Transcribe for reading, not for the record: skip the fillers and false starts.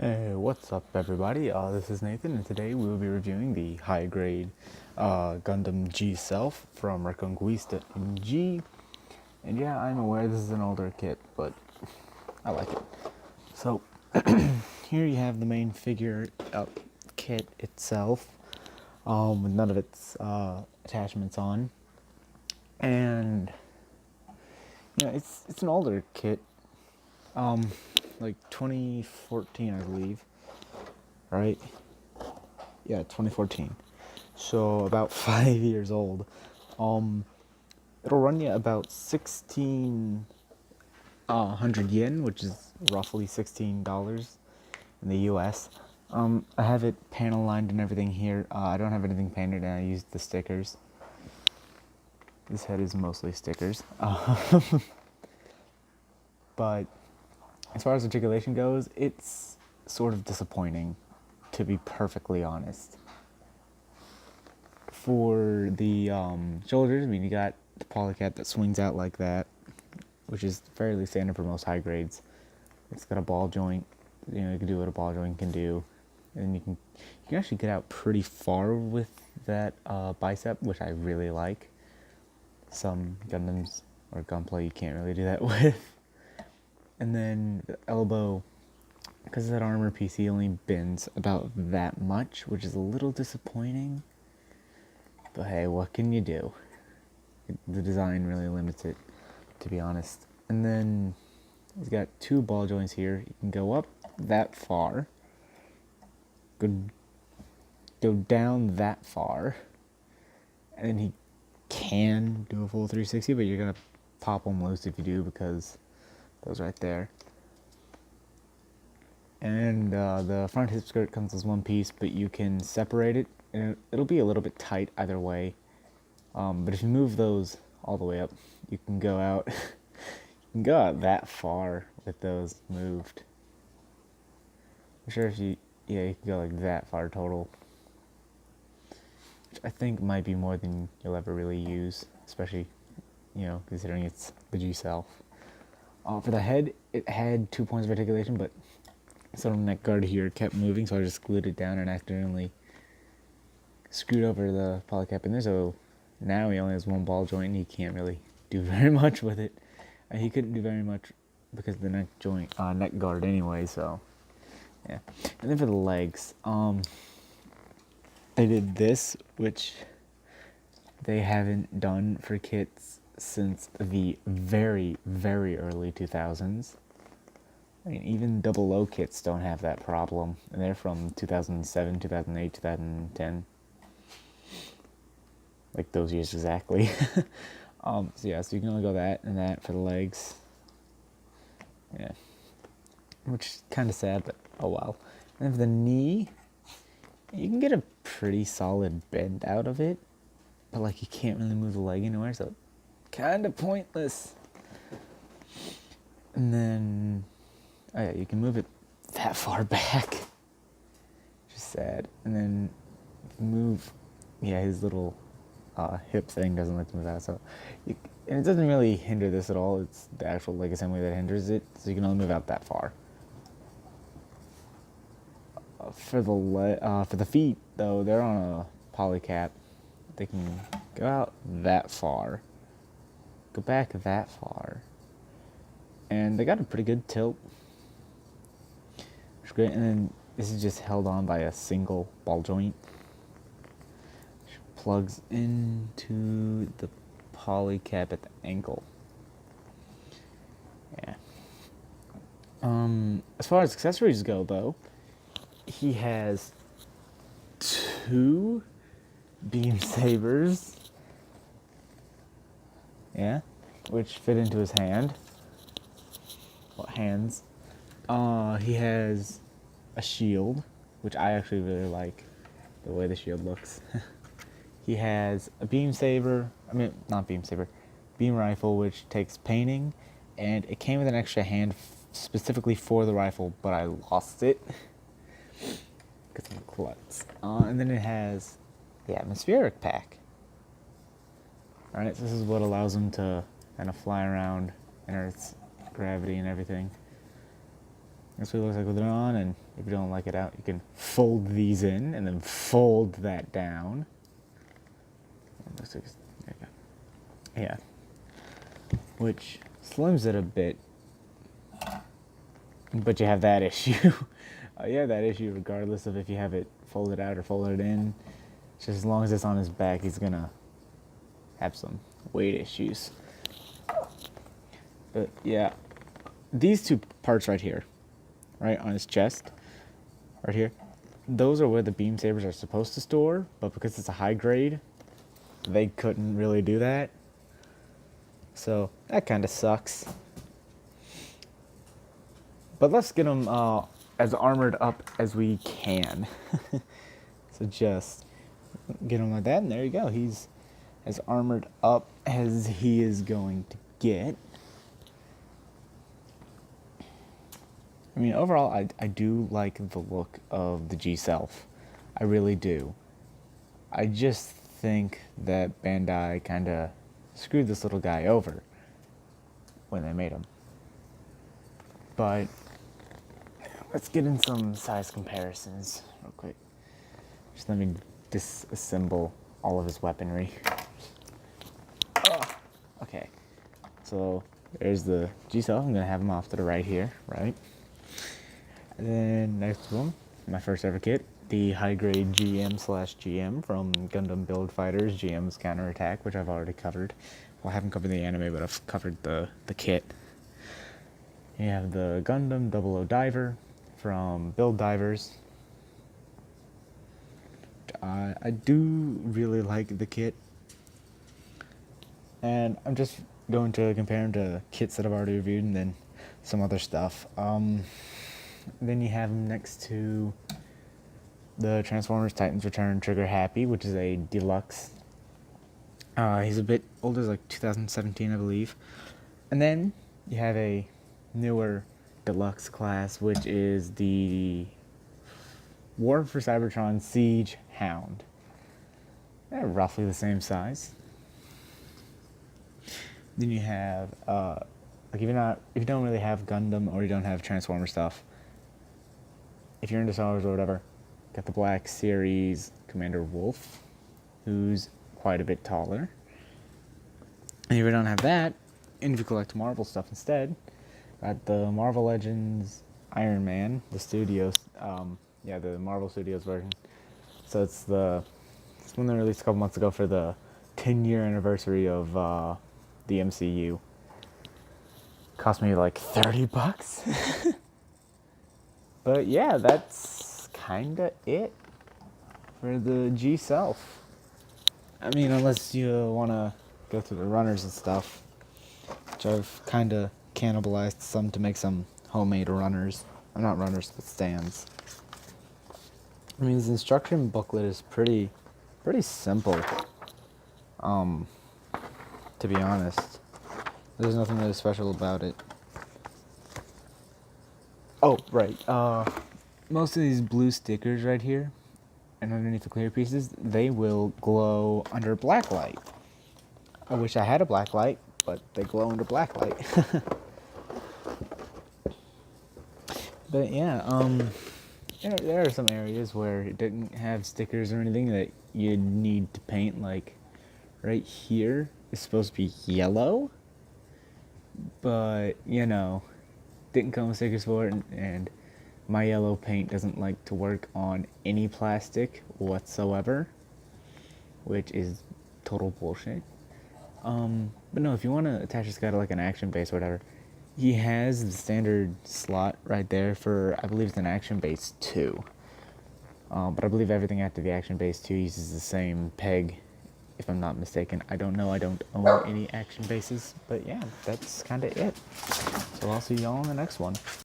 Hey, what's up everybody? This is Nathan, and today we will be reviewing the high-grade Gundam G-Self from Reconguista in G. And yeah, I'm aware this is an older kit, but I like it. So, here you have the main figure kit itself, with none of its attachments on. And, yeah, it's an older kit, like 2014, I believe, right? Yeah, 2014. So about 5 years old. It'll run you about 1,600 yen, which is roughly $16 in the US. I have it panel lined and everything here. I don't have anything painted, and I used the stickers. This head is mostly stickers. But as far as articulation goes, it's sort of disappointing, to be perfectly honest. For the shoulders, I mean, you got the polycap that swings out like that, which is fairly standard for most high grades. It's got a ball joint. You know, you can do what a ball joint can do, and you can actually get out pretty far with that bicep, which I really like. Some Gundams or Gunpla you can't really do that with. And then the elbow, because of that armor piece, he only bends about that much, which is a little disappointing. But hey, what can you do? The design really limits it, to be honest. And then he's got two ball joints here. You can go up that far, go down that far, and then he can do a full 360, but you're gonna pop them loose if you do, because those right there. And the front hip skirt comes as one piece, but you can separate it, and it'll be a little bit tight either way. But if you move those all the way up, you can go out. You can go out that far with those moved. I'm sure if you can go like that far total, which I think might be more than you'll ever really use, especially, considering it's the G-Self. For the head, it had 2 points of articulation, but some neck guard here kept moving, so I just glued it down and accidentally screwed over the polycap in there. So now he only has one ball joint, and he can't really do very much with it. He couldn't do very much because of the neck guard anyway. So yeah. And then for the legs, they did this, which they haven't done for kits since the very, very early 2000s. I mean, even double O kits don't have that problem, and they're from 2007, 2008, 2010. Like those years exactly. So you can only go that and that for the legs. Yeah. Which is kind of sad, but oh well. And then for the knee, you can get a pretty solid bend out of it, but like you can't really move the leg anywhere, so kind of pointless. And then, oh yeah, you can move it that far back, which is sad. And then move, his little hip thing doesn't let you move out, so and it doesn't really hinder this at all. It's the actual leg assembly that hinders it, so you can only move out that far. For the feet though, they're on a polycap. They can go out that far, go back that far, and they got a pretty good tilt, which is great. And then this is just held on by a single ball joint, which plugs into the polycap at the ankle. Yeah. As far as accessories go, though, he has 2 beam sabers. Yeah, which fit into his hands. He has a shield, which I actually really like the way the shield looks. He has a beam rifle, which takes painting, and it came with an extra hand specifically for the rifle, but I lost it because of the klutz. And then it has the atmospheric pack. Alright, so this is what allows him to kind of fly around in Earth's gravity and everything. That's what it looks like with it on, and if you don't like it out, you can fold these in and then fold that down. Looks like there you go. Yeah. Which slims it a bit, but you have that issue. You have that issue regardless of if you have it folded out or folded in. Just as long as it's on his back, he's gonna have some weight issues. But yeah, these two parts right here, right on his chest, right here, those are where the beam sabers are supposed to store, but because it's a high grade, they couldn't really do that. So that kind of sucks. But let's get him as armored up as we can. So just get him like that, and there you go. He's as armored up as he is going to get. I mean, overall, I do like the look of the G-Self. I really do. I just think that Bandai kind of screwed this little guy over when they made him. But let's get in some size comparisons real quick. Just let me disassemble all of his weaponry. Okay, so there's the G-Self. I'm gonna have him off to the right here, right? And then next one, my first ever kit, the high-grade GM/GM from Gundam Build Fighters, GM's Counterattack, which I've already covered. Well, I haven't covered the anime, but I've covered the kit. You have the Gundam 00 Diver from Build Divers. I do really like the kit. And I'm just going to compare them to kits that I've already reviewed and then some other stuff. Then you have him next to the Transformers Titans Return Trigger Happy, which is a deluxe. He's a bit older, like 2017, I believe. And then you have a newer deluxe class, which is the War for Cybertron Siege Hound. They're roughly the same size. Then you have, like if you don't really have Gundam or you don't have Transformer stuff, if you're into Star Wars or whatever, got the Black Series Commander Wolf, who's quite a bit taller. And if you don't have that, and if you collect Marvel stuff instead, got the Marvel Legends Iron Man, the Studios, the Marvel Studios version. So it's one they released a couple months ago for the 10-year anniversary of the MCU. Cost me like $30. But yeah, that's kinda it for the G-Self. I mean, unless you wanna go through the runners and stuff, which I've kinda cannibalized some to make some homemade runners. Not runners, but stands. I mean, this instruction booklet is pretty simple. To be honest, there's nothing really special about it. Oh, right. Most of these blue stickers right here, and underneath the clear pieces, they will glow under black light. I wish I had a black light, but they glow under black light. But yeah, there are some areas where it didn't have stickers or anything that you need to paint. Like right here is supposed to be yellow, but didn't come with stickers for it, and my yellow paint doesn't like to work on any plastic whatsoever, which is total bullshit. But no, if you want to attach this guy to like an action base or whatever, he has the standard slot right there for, I believe it's an action base 2. But I believe everything after the action base 2 uses the same peg, if I'm not mistaken. I don't know, I don't own any action bases, but yeah, that's kind of it. So I'll see y'all in the next one.